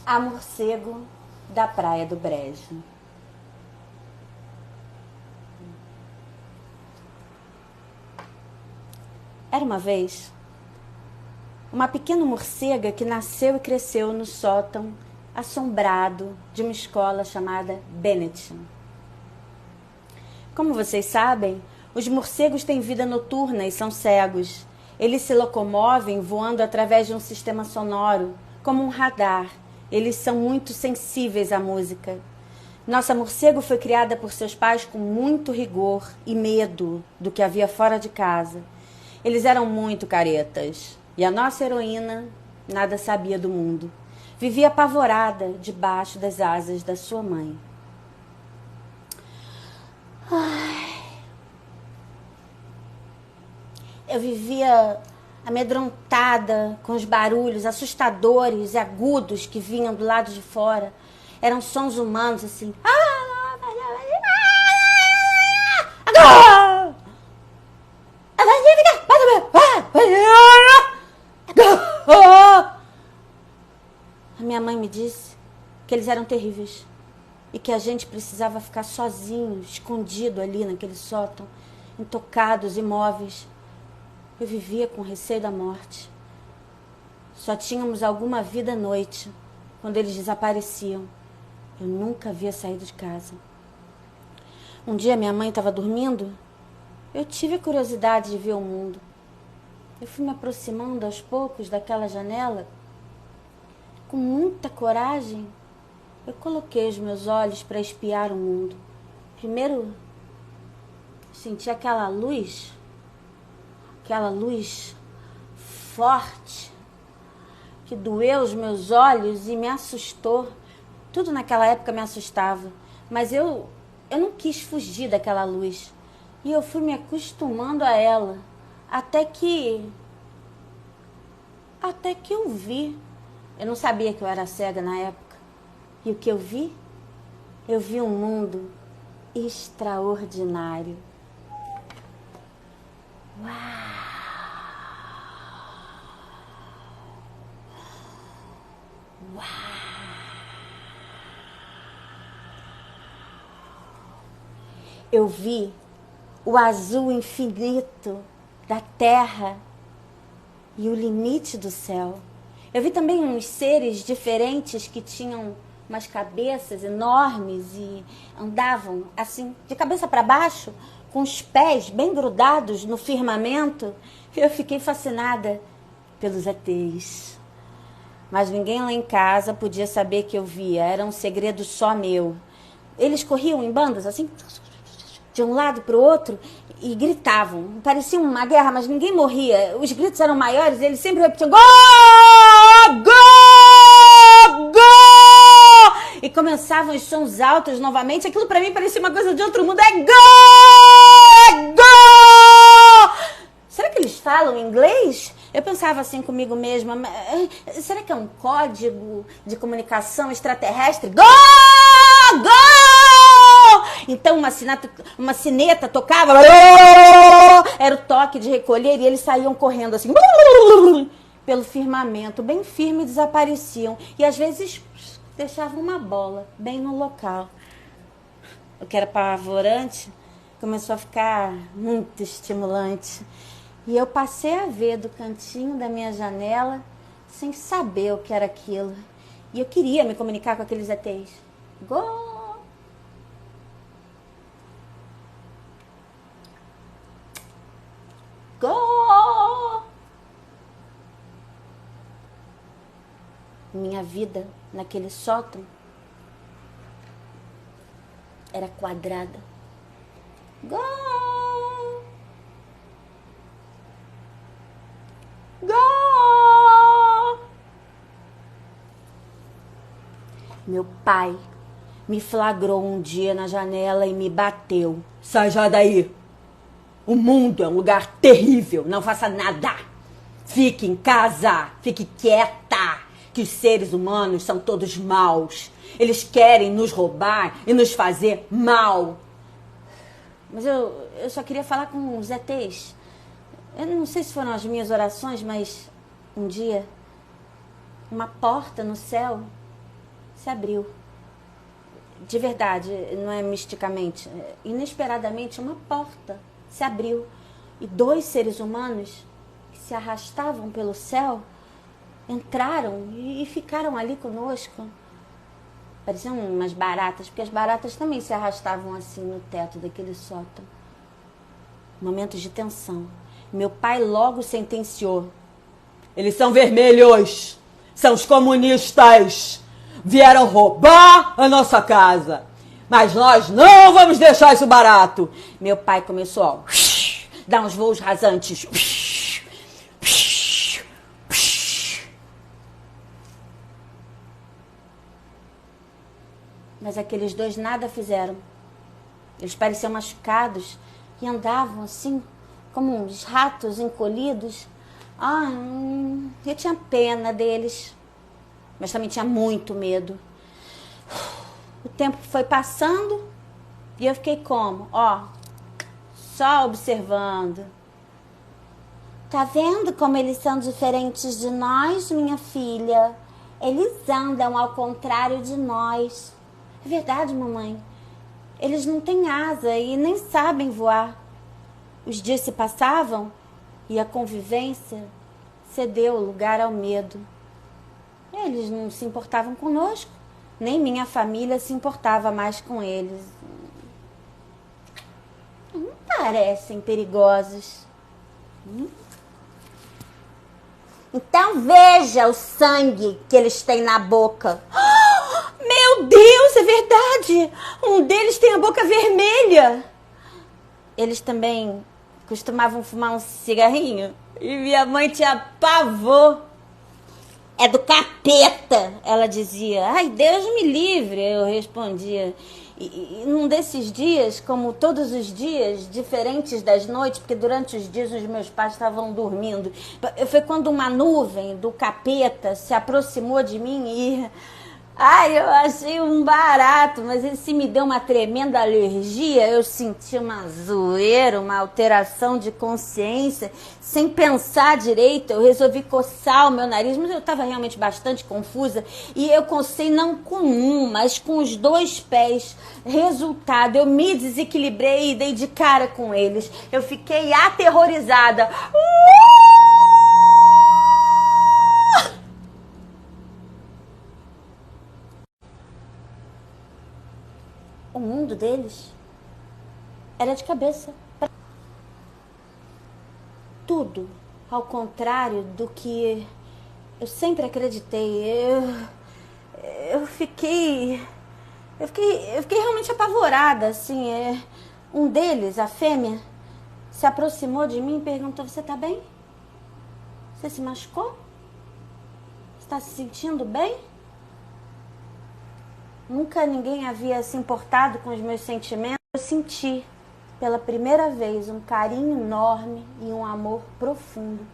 A morcego da Praia do Brejo. Era uma vez uma pequena morcega que nasceu e cresceu no sótão assombrado de uma escola chamada Benetton. Como vocês sabem, os morcegos têm vida noturna e são cegos. Eles se locomovem voando através de um sistema sonoro, como um radar. Eles são muito sensíveis à música. Nossa morcego foi criada por seus pais com muito rigor e medo do que havia fora de casa. Eles eram muito caretas. E a nossa heroína nada sabia do mundo. Vivia apavorada debaixo das asas da sua mãe. Eu vivia amedrontada com os barulhos assustadores e agudos que vinham do lado de fora. Eram sons humanos assim. A minha mãe me disse que eles eram terríveis e que a gente precisava ficar sozinho, escondido ali naquele sótão, intocados, imóveis. Eu vivia com receio da morte. Só tínhamos alguma vida à noite, quando eles desapareciam. Eu nunca havia saído de casa. Um dia minha mãe estava dormindo. Eu tive a curiosidade de ver o mundo. Eu fui me aproximando aos poucos daquela janela. Com muita coragem, eu coloquei os meus olhos para espiar o mundo. Primeiro, senti aquela luz forte, que doeu os meus olhos e me assustou. Tudo naquela época me assustava, mas eu não quis fugir daquela luz. E eu fui me acostumando a ela, até que eu vi. Eu não sabia que eu era cega na época. E o que eu vi? Eu vi um mundo extraordinário. Uau! Uau! Eu vi o azul infinito da terra e o limite do céu. Eu vi também uns seres diferentes que tinham umas cabeças enormes e andavam assim, de cabeça para baixo, com os pés bem grudados no firmamento. Eu fiquei fascinada pelos ETs. Mas ninguém lá em casa podia saber que eu via, era um segredo só meu. Eles corriam em bandas assim, de um lado para o outro, e gritavam. Parecia uma guerra, mas ninguém morria. Os gritos eram maiores, eles sempre repetiam: Gol! Gol! Gol! E começavam os sons altos novamente. Aquilo para mim parecia uma coisa de outro mundo. É gol! É gol! Será que eles falam inglês? Eu pensava assim comigo mesma. Será que é um código de comunicação extraterrestre? Gol! Gol! Então uma sineta tocava, era o toque de recolher, e eles saíam correndo assim, pelo firmamento, bem firme, e desapareciam. E às vezes deixavam uma bola bem no local. O que era apavorante começou a ficar muito estimulante. E eu passei a ver do cantinho da minha janela, sem saber o que era aquilo. E eu queria me comunicar com aqueles ETs. Gol! Gol! Minha vida naquele sótão era quadrada. Gol! Gol! Meu pai me flagrou um dia na janela e me bateu. Sai já daí! O mundo é um lugar terrível, não faça nada. Fique em casa, fique quieta, que os seres humanos são todos maus. Eles querem nos roubar e nos fazer mal. Mas eu só queria falar com os ETs. Eu não sei se foram as minhas orações, mas um dia, uma porta no céu se abriu. De verdade, não é misticamente. Inesperadamente, uma porta se abriu. E 2 seres humanos que se arrastavam pelo céu entraram e ficaram ali conosco. Pareciam umas baratas, porque as baratas também se arrastavam assim no teto daquele sótão. Momentos de tensão. Meu pai logo sentenciou: eles são vermelhos, são os comunistas, vieram roubar a nossa casa, mas nós não vamos deixar isso barato. Meu pai começou a dar uns voos rasantes. Mas aqueles 2 nada fizeram. Eles pareciam machucados e andavam assim, como uns ratos encolhidos. Eu tinha pena deles, mas também tinha muito medo. O tempo foi passando e eu fiquei como? Só observando. Tá vendo como eles são diferentes de nós, minha filha? Eles andam ao contrário de nós. É verdade, mamãe. Eles não têm asa e nem sabem voar. Os dias se passavam e a convivência cedeu lugar ao medo. Eles não se importavam conosco, nem minha família se importava mais com eles. Não parecem perigosos. Então veja o sangue que eles têm na boca. Meu Deus, é verdade! Um deles tem a boca vermelha. Eles também costumavam fumar um cigarrinho e minha mãe tinha pavor. É do capeta, ela dizia. Ai, Deus me livre, eu respondia. E num desses dias, como todos os dias, diferentes das noites, porque durante os dias os meus pais estavam dormindo, foi quando uma nuvem do capeta se aproximou de mim e... eu achei um barato, mas esse me deu uma tremenda alergia. Eu senti uma zoeira, uma alteração de consciência. Sem pensar direito, eu resolvi coçar o meu nariz, mas eu estava realmente bastante confusa. E eu cocei não com um, mas com os 2 pés. Resultado, eu me desequilibrei e dei de cara com eles. Eu fiquei aterrorizada. O mundo deles era de cabeça. Tudo ao contrário do que eu sempre acreditei. Eu fiquei realmente apavorada, assim. Um deles, a fêmea, se aproximou de mim e perguntou: você tá bem? Você se machucou? Está se sentindo bem? Nunca ninguém havia se importado com os meus sentimentos. Eu senti, pela primeira vez, um carinho enorme e um amor profundo.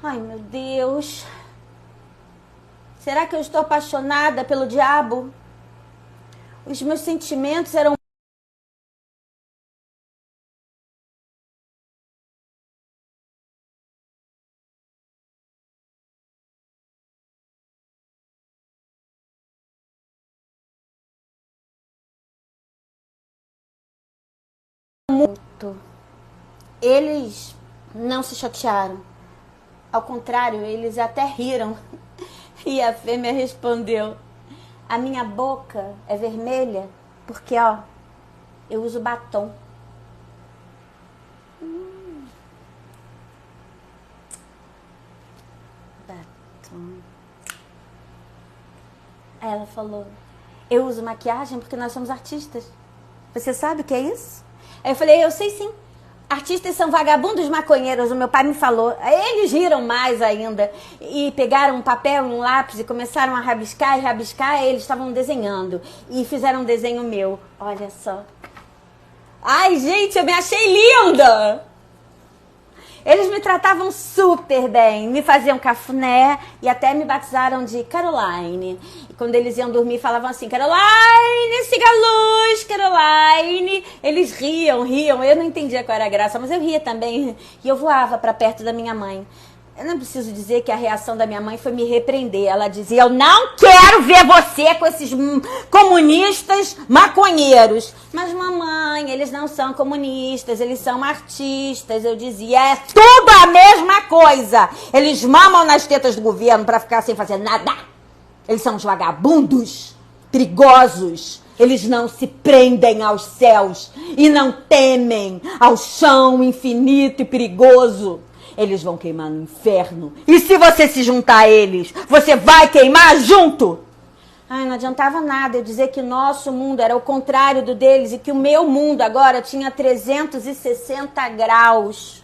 Ai, meu Deus! Será que eu estou apaixonada pelo diabo? Os meus sentimentos eram muito. Eles não se chatearam. Ao contrário, eles até riram. E a fêmea respondeu: a minha boca é vermelha porque, eu uso batom. Batom. Aí ela falou: eu uso maquiagem porque nós somos artistas. Você sabe o que é isso? Aí eu falei: eu sei sim. Artistas são vagabundos maconheiros, o meu pai me falou. Aí eles riram mais ainda e pegaram um papel e um lápis e começaram a rabiscar e rabiscar. E eles estavam desenhando e fizeram um desenho meu. Olha só. Ai, gente, eu me achei linda! Eles me tratavam super bem, me faziam cafuné e até me batizaram de Caroline. E quando eles iam dormir, falavam assim: Caroline, siga a luz, Caroline. Eles riam. Eu não entendia qual era a graça, mas eu ria também. E eu voava para perto da minha mãe. Eu não preciso dizer que a reação da minha mãe foi me repreender. Ela dizia, eu não quero ver você com esses comunistas maconheiros. Mas mamãe, eles não são comunistas, eles são artistas. Eu dizia, é tudo a mesma coisa. Eles mamam nas tetas do governo pra ficar sem fazer nada. Eles são os vagabundos, perigosos. Eles não se prendem aos céus e não temem ao chão infinito e perigoso. Eles vão queimar no inferno. E se você se juntar a eles, você vai queimar junto? Ai, não adiantava nada eu dizer que nosso mundo era o contrário do deles e que o meu mundo agora tinha 360 graus.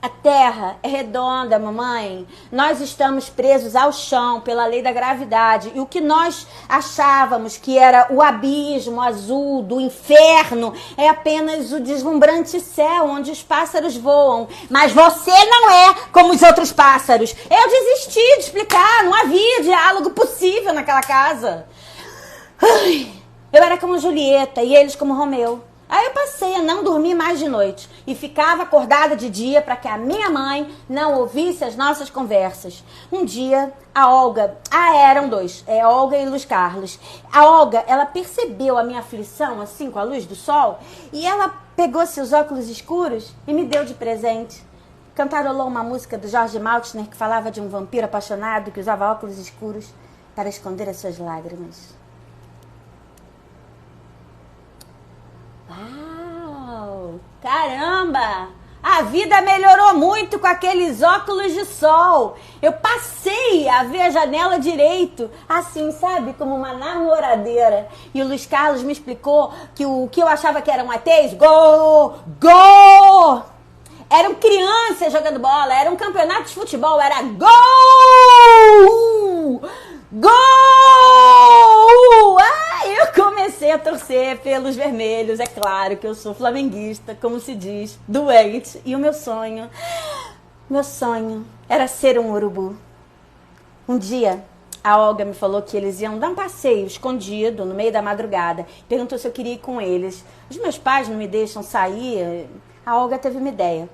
A Terra é redonda, mamãe. Nós estamos presos ao chão pela lei da gravidade. E o que nós achávamos que era o abismo azul do inferno é apenas o deslumbrante céu onde os pássaros voam. Mas você não é como os outros pássaros. Eu desisti de explicar. Não havia diálogo possível naquela casa. Ai, eu era como Julieta e eles como Romeu. Aí eu passei a não dormir mais de noite e ficava acordada de dia para que a minha mãe não ouvisse as nossas conversas. Um dia, a Olga, eram dois, Olga e Luiz Carlos. A Olga, ela percebeu a minha aflição, assim, com a luz do sol, e ela pegou seus óculos escuros e me deu de presente. Cantarolou uma música do Jorge Maltner que falava de um vampiro apaixonado que usava óculos escuros para esconder as suas lágrimas. Uau! Caramba! A vida melhorou muito com aqueles óculos de sol. Eu passei a ver a janela direito, assim, sabe? Como uma namoradeira. E o Luiz Carlos me explicou que o que eu achava que eram ETs, gol! Gol! Eram crianças jogando bola, era um campeonato de futebol, era gol! Gol! Eu comecei a torcer pelos vermelhos. É claro que eu sou flamenguista, como se diz, doente. E o meu sonho era ser um urubu. Um dia, a Olga me falou que eles iam dar um passeio escondido no meio da madrugada. Perguntou se eu queria ir com eles. Os meus pais não me deixam sair. A Olga teve uma ideia.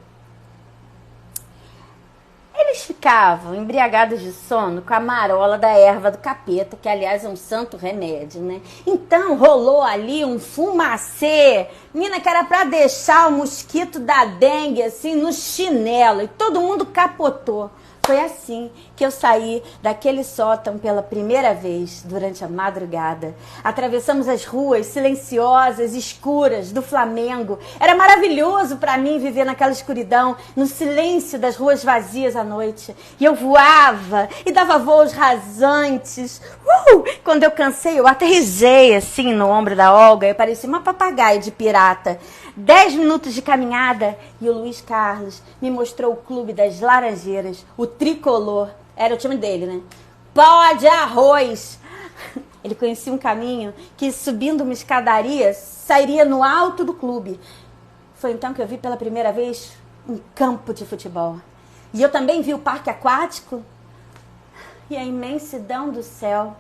Eles ficavam embriagados de sono com a marola da erva do capeta, que aliás é um santo remédio, né? Então rolou ali um fumacê, mina, que era pra deixar o mosquito da dengue assim no chinelo, e todo mundo capotou. Foi assim que eu saí daquele sótão pela primeira vez durante a madrugada. Atravessamos as ruas silenciosas, escuras do Flamengo. Era maravilhoso para mim viver naquela escuridão, no silêncio das ruas vazias à noite. E eu voava e dava voos rasantes. Quando eu cansei, eu aterrissei assim no ombro da Olga. Eu parecia uma papagaia de pirata. 10 minutos de caminhada e o Luiz Carlos me mostrou o Clube das Laranjeiras, o tricolor, era o time dele, né? Pó de arroz. Ele conhecia um caminho que, subindo uma escadaria, sairia no alto do clube. Foi então que eu vi pela primeira vez um campo de futebol. E eu também vi o parque aquático e a imensidão do céu.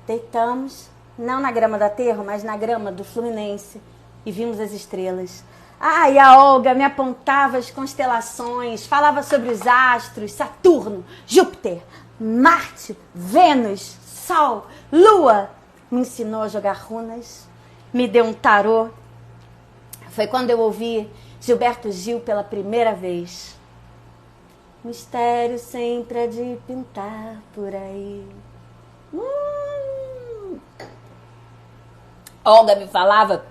Deitamos, não na grama do aterro, mas na grama do Fluminense. E vimos as estrelas. E a Olga me apontava as constelações, falava sobre os astros, Saturno, Júpiter, Marte, Vênus, Sol, Lua. Me ensinou a jogar runas, me deu um tarô. Foi quando eu ouvi Gilberto Gil pela primeira vez. Mistério sempre há de pintar por aí. Olga me falava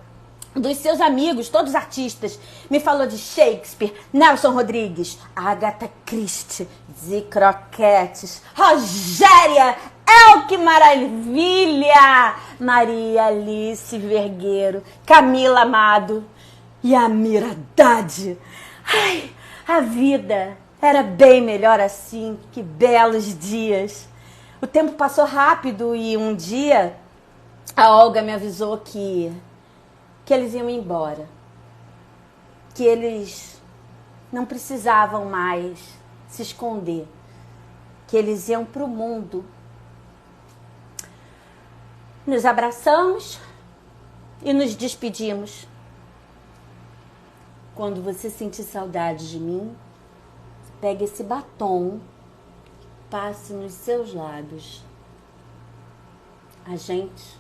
dos seus amigos, todos artistas. Me falou de Shakespeare, Nelson Rodrigues, Agatha Christie, Zé Croquetes, Rogéria, que maravilha! Maria Alice Vergueiro, Camila Amado e Amir Haddad. Ai, a vida era bem melhor assim, que belos dias. O tempo passou rápido e um dia a Olga me avisou que eles iam embora, que eles não precisavam mais se esconder, que eles iam para o mundo. Nos abraçamos e nos despedimos. Quando você sentir saudade de mim, pegue esse batom, passe nos seus lábios. A gente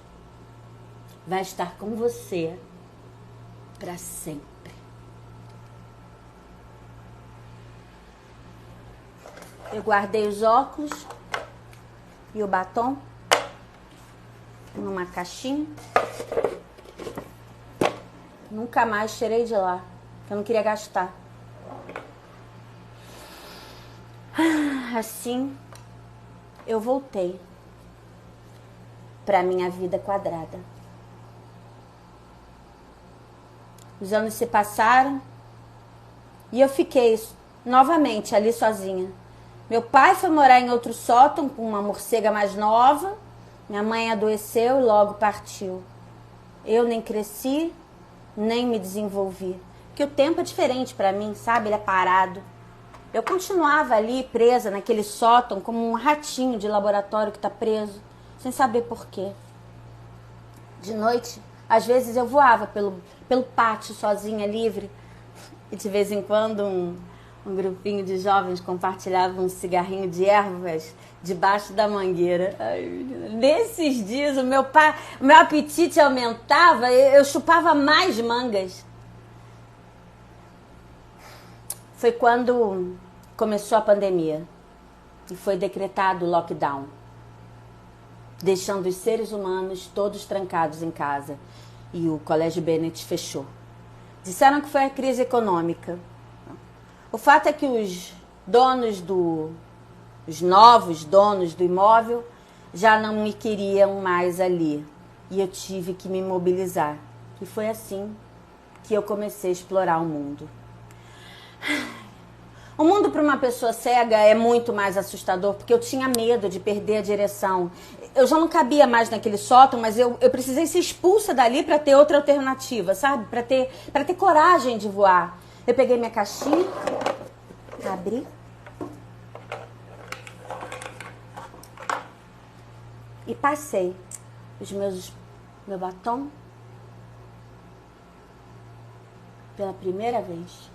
vai estar com você para sempre. Eu guardei os óculos e o batom numa caixinha. Nunca mais tirei de lá, porque eu não queria gastar. Assim, eu voltei para minha vida quadrada. Os anos se passaram e eu fiquei novamente ali sozinha. Meu pai foi morar em outro sótão com uma morcega mais nova. Minha mãe adoeceu e logo partiu. Eu nem cresci, nem me desenvolvi. Porque o tempo é diferente para mim, sabe? Ele é parado. Eu continuava ali presa naquele sótão como um ratinho de laboratório que está preso, sem saber por quê. De noite, às vezes eu voava pelo pátio sozinha, livre. E de vez em quando um grupinho de jovens compartilhava um cigarrinho de ervas debaixo da mangueira. Ai, menina. Nesses dias o meu apetite aumentava, eu chupava mais mangas. Foi quando começou a pandemia e foi decretado o lockdown, deixando os seres humanos todos trancados em casa, e o Colégio Bennett fechou. Disseram que foi a crise econômica. O fato é que os novos donos do imóvel já não me queriam mais ali, e eu tive que me mobilizar. E foi assim que eu comecei a explorar o mundo. O mundo para uma pessoa cega é muito mais assustador, porque eu tinha medo de perder a direção. Eu já não cabia mais naquele sótão, mas eu precisei ser expulsa dali para ter outra alternativa, sabe? Para ter coragem de voar. Eu peguei minha caixinha, abri e passei meu batom pela primeira vez.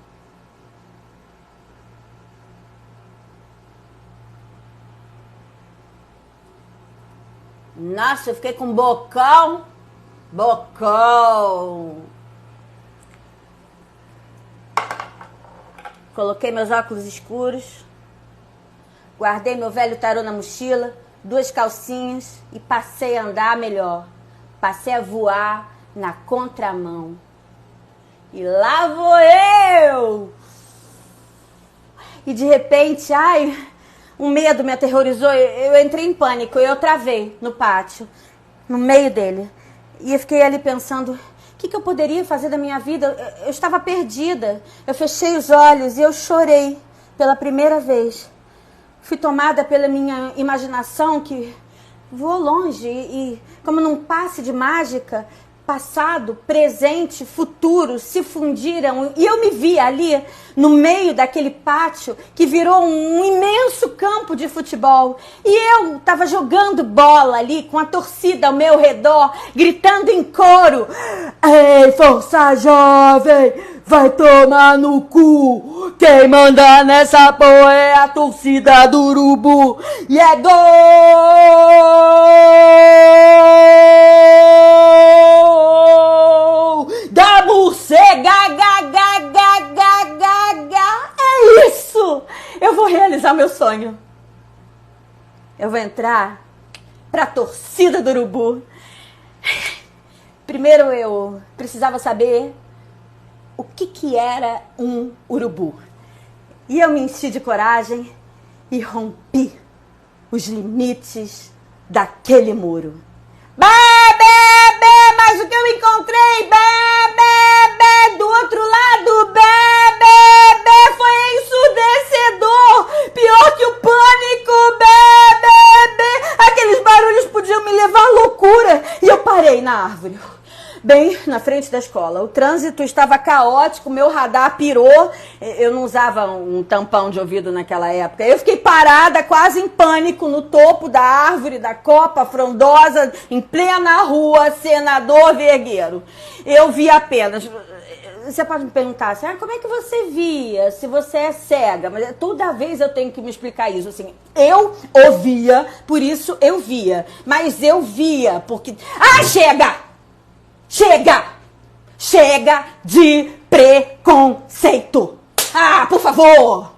Nossa, eu fiquei com bocão. Coloquei meus óculos escuros, guardei meu velho tarô na mochila, 2 calcinhas e passei a andar melhor. Passei a voar na contramão. E lá vou eu! E de repente, um medo me aterrorizou, eu entrei em pânico, eu travei no pátio, no meio dele. E eu fiquei ali pensando, o que eu poderia fazer da minha vida? Eu estava perdida. Eu fechei os olhos e eu chorei pela primeira vez. Fui tomada pela minha imaginação que voou longe e como num passe de mágica, passado, presente, futuro se fundiram e eu me vi ali no meio daquele pátio que virou um imenso campo de futebol e eu estava jogando bola ali com a torcida ao meu redor, gritando em coro: "Ei, força jovem, vai tomar no cu, quem manda nessa porra é a torcida do Urubu e é gol da morcega, é isso! Eu vou realizar meu sonho. Eu vou entrar pra torcida do Urubu. Primeiro eu precisava saber o que era um urubu. E eu me enchi de coragem e rompi os limites daquele muro. Mas o que eu encontrei, do outro lado, foi ensurdecedor, pior que o pânico, aqueles barulhos podiam me levar à loucura, e eu parei na árvore, bem na frente da escola. O trânsito estava caótico, meu radar pirou, eu não usava um tampão de ouvido naquela época, eu fiquei parada, quase em pânico, no topo da árvore da copa frondosa, em plena rua Senador Vergueiro. Eu vi apenas você pode me perguntar assim, como é que você via se você é cega? Mas toda vez eu tenho que me explicar isso, assim, eu ouvia, por isso eu via, mas eu via, porque... chega! Chega! Chega de preconceito! Por favor!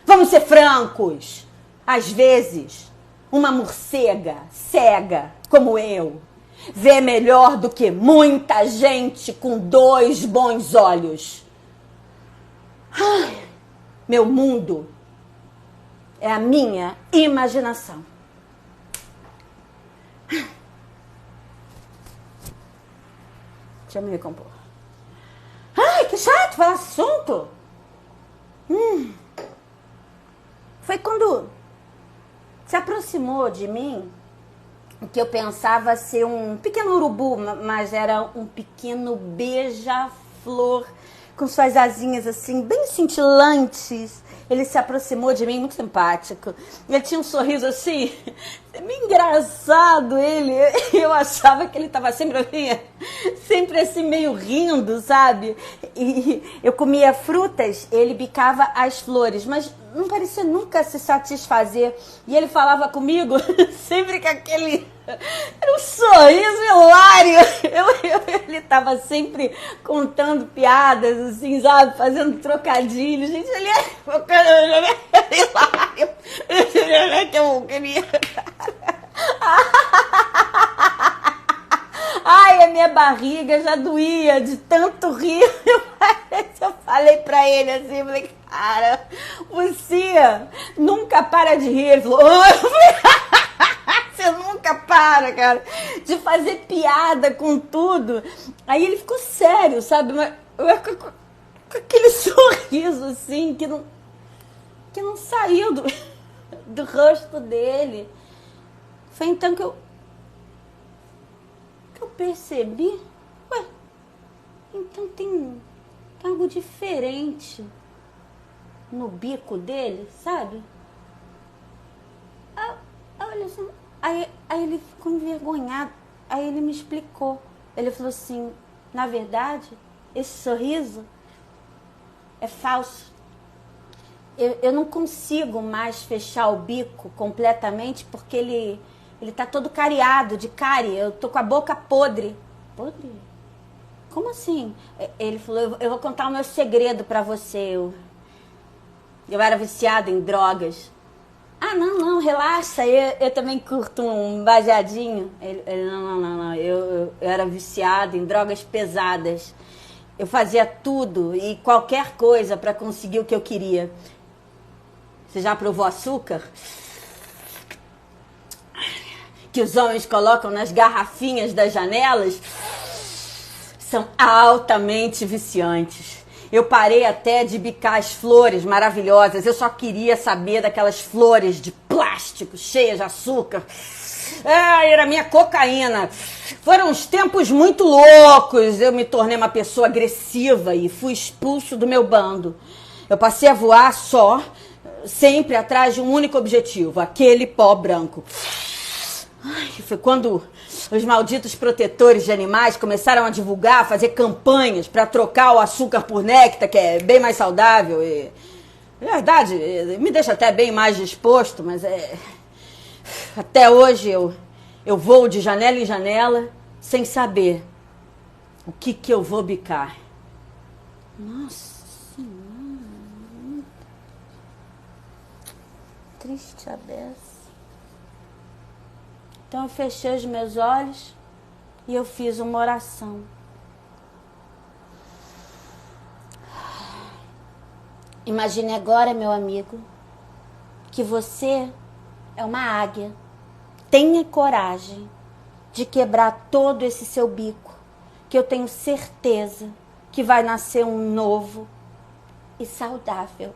Vamos ser francos. Às vezes, uma morcega cega como eu vê melhor do que muita gente com 2 bons olhos. Meu mundo é a minha imaginação. Deixa eu me recompor. Que chato falar assunto. Foi quando se aproximou de mim que eu pensava ser um pequeno urubu, mas era um pequeno beija-flor com suas asinhas assim, bem cintilantes. Ele se aproximou de mim, muito simpático. Ele tinha um sorriso assim, bem engraçado ele. Eu achava que ele estava sempre assim meio rindo, sabe? E eu comia frutas, ele bicava as flores, mas não parecia nunca se satisfazer. E ele falava comigo sempre com aquele... Era um sorriso hilário. Ele estava sempre contando piadas, assim, sabe? Fazendo trocadilhos. Gente, ele é hilário. Que eu queria... A minha barriga já doía de tanto rir. Eu falei pra ele assim, falei, cara, você nunca para de rir. Ele falou, você nunca para, cara, de fazer piada com tudo. Aí ele ficou sério, sabe? Mas com aquele sorriso assim, que não saiu do rosto dele. Foi então que eu percebi, então tem algo diferente no bico dele, sabe? Olha assim, aí ele ficou envergonhado, aí ele me explicou. Ele falou assim, na verdade, esse sorriso é falso. Eu não consigo mais fechar o bico completamente porque ele tá todo cariado de cárie. Eu tô com a boca podre. Podre? Como assim? Ele falou, eu vou contar o meu segredo pra você. Eu era viciada em drogas. Não, relaxa. Eu também curto um baseadinho. Ele não. Eu era viciada em drogas pesadas. Eu fazia tudo e qualquer coisa pra conseguir o que eu queria. Você já provou açúcar? Que os homens colocam nas garrafinhas das janelas? São altamente viciantes. Eu parei até de bicar as flores maravilhosas. Eu só queria saber daquelas flores de plástico cheias de açúcar. Era minha cocaína. Foram uns tempos muito loucos. Eu me tornei uma pessoa agressiva e fui expulso do meu bando. Eu passei a voar sempre atrás de um único objetivo, aquele pó branco. Foi quando os malditos protetores de animais começaram a divulgar, a fazer campanhas para trocar o açúcar por néctar, que é bem mais saudável e, na verdade, me deixa até bem mais disposto, mas até hoje eu voo de janela em janela sem saber o que eu vou bicar. Nossa Senhora, triste a beça. Então eu fechei os meus olhos e eu fiz uma oração. Imagine agora, meu amigo, que você é uma águia. Tenha coragem de quebrar todo esse seu bico, que eu tenho certeza que vai nascer um novo e saudável.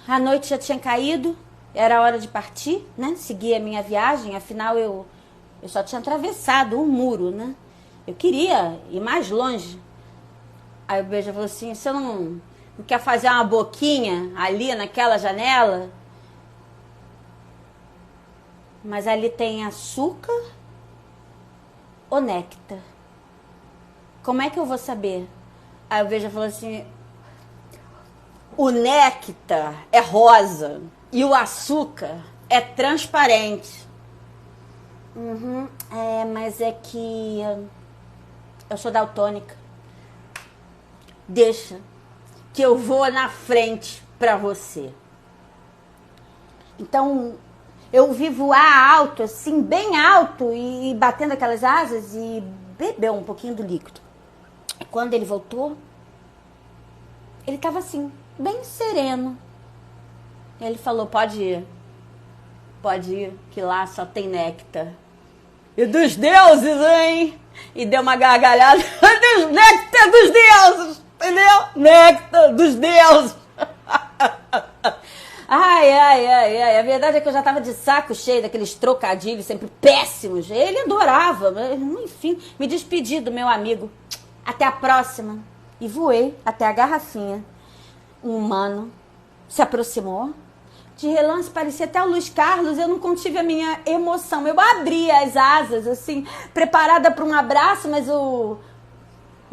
A noite já tinha caído. Era hora de partir, né? Seguir a minha viagem, afinal eu só tinha atravessado um muro, né? Eu queria ir mais longe. Aí o Beija falou assim, você não quer fazer uma boquinha ali naquela janela? Mas ali tem açúcar ô néctar, como é que eu vou saber? Aí o Veja falou assim, o néctar é rosa e o açúcar é transparente. Mas é que eu sou daltônica. Deixa que eu vou na frente pra você. Então, eu vi voar alto, assim, bem alto, e batendo aquelas asas e bebeu um pouquinho do líquido. E quando ele voltou, ele tava assim, bem sereno. Ele falou, pode ir, que lá só tem néctar. E dos deuses, hein? E deu uma gargalhada, néctar dos deuses, entendeu? Néctar dos deuses. Ai, a verdade é que eu já tava de saco cheio daqueles trocadilhos sempre péssimos. Ele adorava, mas, enfim, me despedi do meu amigo. Até a próxima. E voei até a garrafinha. Um humano se aproximou. De relance, parecia até o Luiz Carlos. Eu não contive a minha emoção. Eu abri as asas, assim, preparada para um abraço, mas o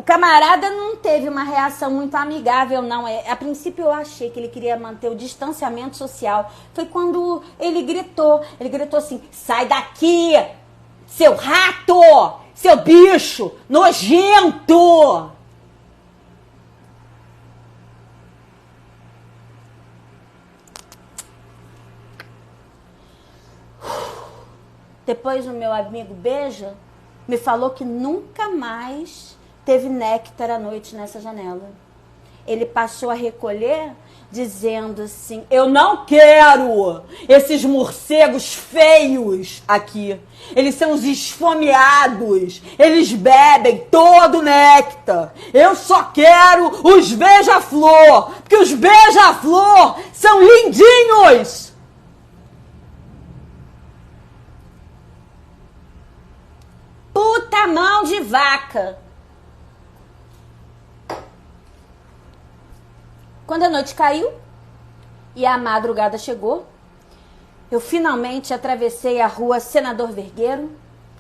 camarada não teve uma reação muito amigável, não. A princípio eu achei que ele queria manter o distanciamento social. Foi quando ele gritou assim, sai daqui, seu rato, seu bicho nojento. Depois o meu amigo Beija me falou que nunca mais teve néctar à noite nessa janela. Ele passou a recolher dizendo assim, eu não quero esses morcegos feios aqui. Eles são os esfomeados. Eles bebem todo o néctar. Eu só quero os beija-flor, porque os beija-flor são lindinhos. Puta mão de vaca. Quando a noite caiu e a madrugada chegou, eu finalmente atravessei a rua Senador Vergueiro,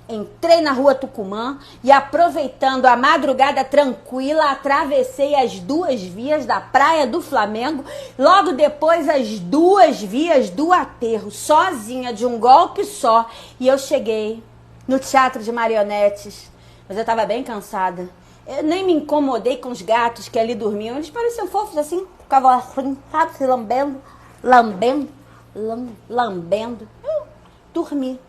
entrei na rua Tucumã e, aproveitando a madrugada tranquila, atravessei as 2 vias da Praia do Flamengo, logo depois as 2 vias do Aterro, sozinha, de um golpe só, e eu cheguei no Teatro de Marionetes, mas eu estava bem cansada. Eu nem me incomodei com os gatos que ali dormiam. Eles pareciam fofos assim, ficavam assim, sabe, se lambendo. Eu dormi.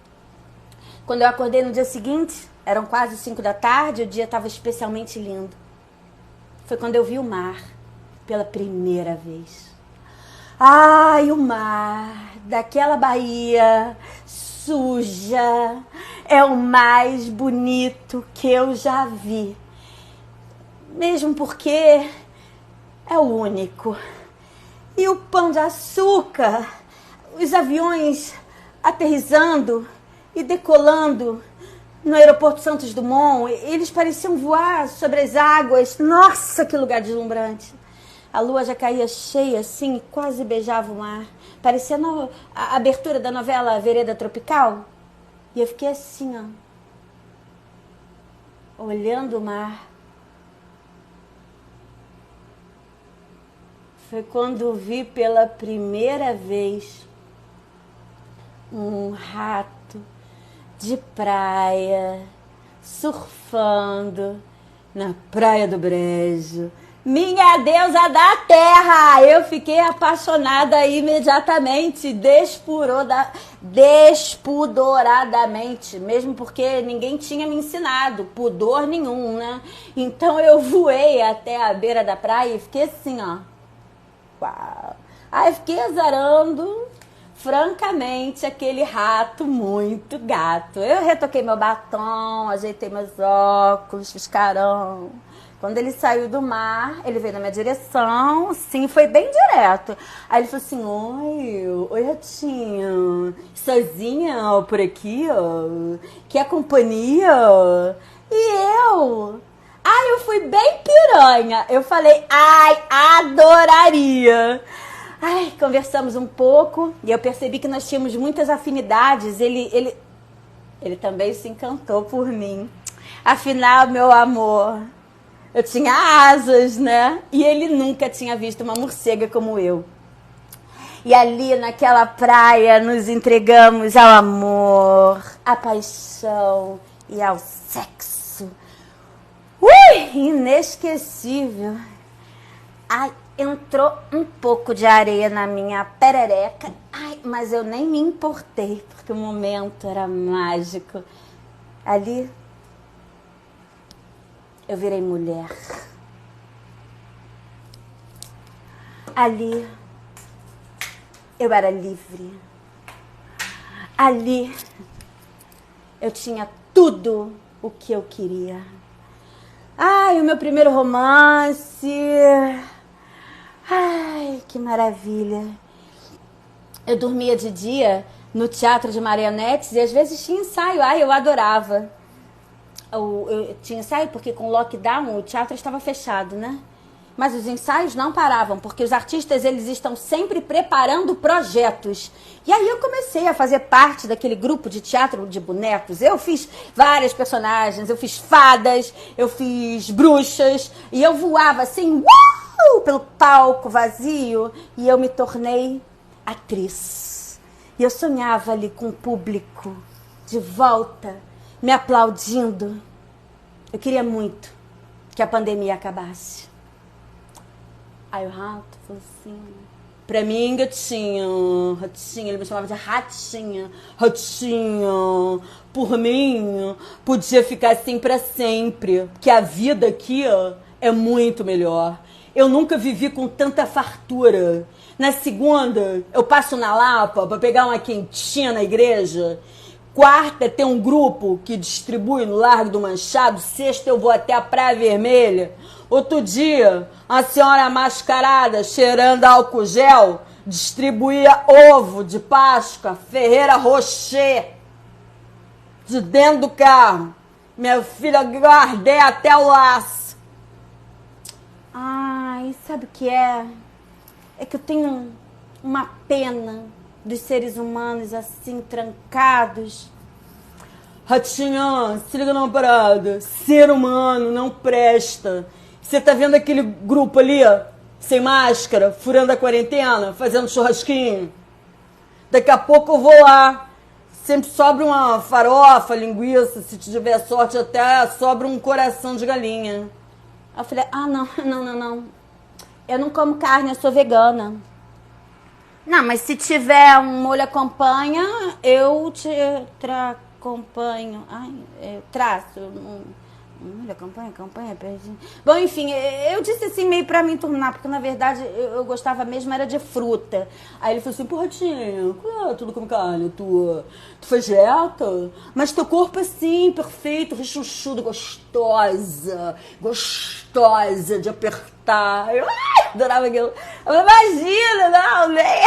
Quando eu acordei no dia seguinte, eram quase 5 da tarde, o dia estava especialmente lindo. Foi quando eu vi o mar pela primeira vez. Ai, o mar daquela Bahia suja é o mais bonito que eu já vi. Mesmo porque é o único. E o Pão de Açúcar, os aviões aterrissando e decolando no aeroporto Santos Dumont, eles pareciam voar sobre as águas. Nossa, que lugar deslumbrante. A lua já caía cheia assim, quase beijava o mar. Parecia a abertura da novela Vereda Tropical. E eu fiquei assim, ó, olhando o mar. Foi quando vi pela primeira vez um rato de praia surfando na Praia do Brejo. Minha deusa da terra! Eu fiquei apaixonada imediatamente, despudoradamente, mesmo porque ninguém tinha me ensinado, pudor nenhum, né? Então eu voei até a beira da praia e fiquei assim, ó. Uau. Aí fiquei azarando, francamente, aquele rato muito gato. Eu retoquei meu batom, ajeitei meus óculos, fiz carão. Quando ele saiu do mar, ele veio na minha direção, sim, foi bem direto. Aí ele falou assim, oi, ratinho, sozinha por aqui, ó, quer companhia? E eu fui bem piranha. Eu falei, adoraria. Conversamos um pouco e eu percebi que nós tínhamos muitas afinidades. Ele também se encantou por mim. Afinal, meu amor, eu tinha asas, né? E ele nunca tinha visto uma morcega como eu. E ali naquela praia nos entregamos ao amor, à paixão e ao sexo. Inesquecível. Ai, entrou um pouco de areia na minha perereca. Ai, mas eu nem me importei, porque o momento era mágico. Ali, eu virei mulher. Ali, eu era livre. Ali, eu tinha tudo o que eu queria. Ai, o meu primeiro romance. Ai, que maravilha. Eu dormia de dia no teatro de marionetes e às vezes tinha ensaio. Ai, eu adorava. Eu tinha ensaio porque com o lockdown o teatro estava fechado, né? Mas os ensaios não paravam, porque os artistas eles estão sempre preparando projetos. E aí eu comecei a fazer parte daquele grupo de teatro de bonecos. Eu fiz várias personagens, eu fiz fadas, eu fiz bruxas, e eu voava assim, pelo palco vazio, e eu me tornei atriz. E eu sonhava ali com o público de volta, me aplaudindo. Eu queria muito que a pandemia acabasse. Aí o rato falou assim, pra mim, gatinho, ratinha, ele me chamava de ratinha, por mim, podia ficar assim pra sempre, porque a vida aqui é muito melhor. Eu nunca vivi com tanta fartura. Na segunda, eu passo na Lapa pra pegar uma quentinha na igreja. Quarta, tem um grupo que distribui no Largo do Manchado. Sexta, eu vou até a Praia Vermelha. Outro dia, a senhora mascarada, cheirando álcool gel, distribuía ovo de Páscoa, Ferreira Rocher, de dentro do carro. Minha filha, guardei até o laço. Ai, sabe o que é? É que eu tenho uma pena dos seres humanos assim, trancados. Ratinha, se liga numa parada. Ser humano não presta. Você tá vendo aquele grupo ali, sem máscara, furando a quarentena, fazendo churrasquinho? Daqui a pouco eu vou lá. Sempre sobra uma farofa, linguiça, se tiver sorte até sobra um coração de galinha. Eu falei, não. Eu não como carne, eu sou vegana. Não, mas se tiver um molho acompanha, eu te acompanho. Ai, eu traço. Molho acompanha, perdi. Bom, enfim, eu disse assim meio pra me enturnar, porque na verdade eu gostava mesmo, era de fruta. Aí ele falou assim, porra, Tinha, tu não come carne, tu faz dieta? Mas teu corpo é assim, perfeito, rechuchudo, gostosa de apertar. Eu adorava aquilo. Imagina, não, nem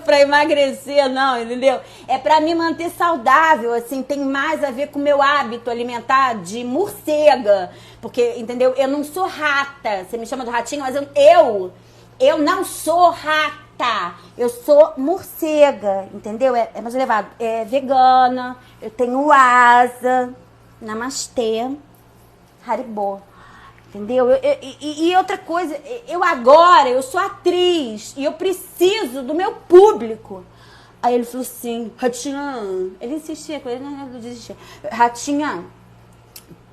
pra emagrecer, não, entendeu? É pra me manter saudável, assim, tem mais a ver com o meu hábito alimentar de morcega. Porque, entendeu? Eu não sou rata. Você me chama de ratinho, mas eu não sou rata. Eu sou morcega, entendeu? É mais elevado. É vegana, eu tenho asa, namastê, Haribo. Entendeu? E outra coisa, eu sou atriz e eu preciso do meu público. Aí ele falou assim, Ratinha, ele insistia com ele, não desistia. Ratinha,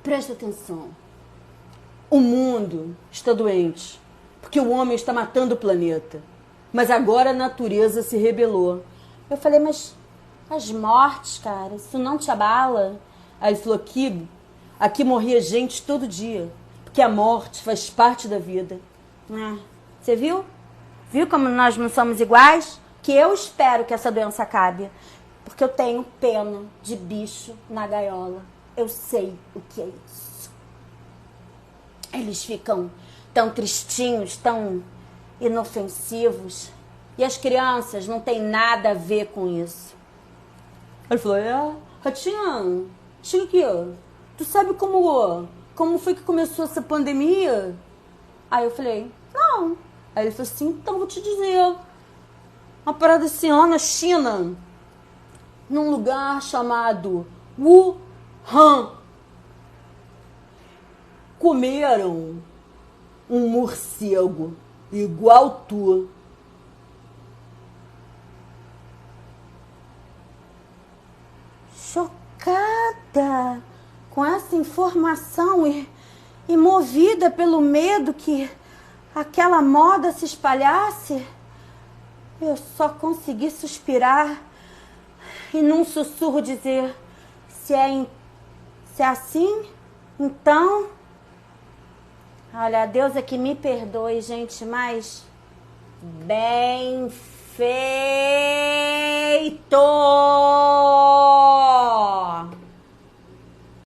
presta atenção. O mundo está doente, porque o homem está matando o planeta. Mas agora a natureza se rebelou. Eu falei, mas as mortes, cara, isso não te abala? Aí ele falou, aqui morria gente todo dia. Porque a morte faz parte da vida. Você viu? Viu como nós não somos iguais? Que eu espero que essa doença acabe. Porque eu tenho pena de bicho na gaiola. Eu sei o que é isso. Eles ficam tão tristinhos, tão inofensivos. E as crianças não têm nada a ver com isso. Ele falou, Ratinha, chega aqui. Tu sabe como foi que começou essa pandemia? Aí eu falei, não. Aí ele falou assim, então vou te dizer. Uma parada assim, lá na China, num lugar chamado Wuhan. comeram um morcego igual tu. Chocada com essa informação e movida pelo medo que aquela moda se espalhasse, eu só consegui suspirar e num sussurro dizer: se é assim, então... Olha, Deus é que me perdoe, gente, mas bem feito!